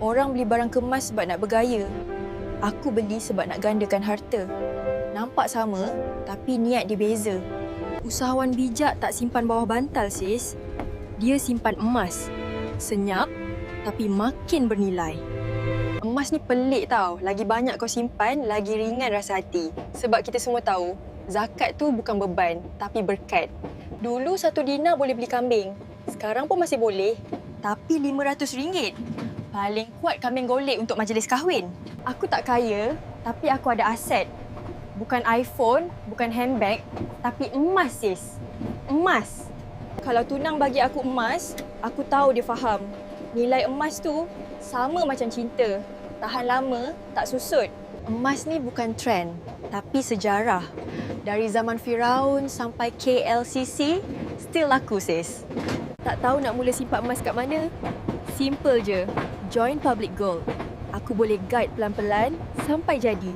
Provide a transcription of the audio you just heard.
Orang beli barang kemas sebab nak bergaya. Aku beli sebab nak gandakan harta. Nampak sama, tapi niat dia beza. Usahawan bijak tak simpan bawah bantal, sis. Dia simpan emas. Senyap, tapi makin bernilai. Emas ni pelik tau. Lagi banyak kau simpan, lagi ringan rasa hati. Sebab kita semua tahu, zakat tu bukan beban, tapi berkat. Dulu 1 dinar boleh beli kambing. Sekarang pun masih boleh. Tapi RM500. Paling kuat kambing golek untuk majlis kahwin. Aku tak kaya, tapi aku ada aset. Bukan iPhone, bukan handbag, tapi emas, sis. Emas. Kalau tunang bagi aku emas, aku tahu dia faham. Nilai emas tu sama macam cinta. Tahan lama, tak susut. Emas ni bukan trend, tapi sejarah. Dari zaman Firaun sampai KLCC, still laku, sis. Tak tahu nak mula simpan emas kat mana? Simple je. Join Public Gold. Aku boleh guide pelan-pelan sampai jadi.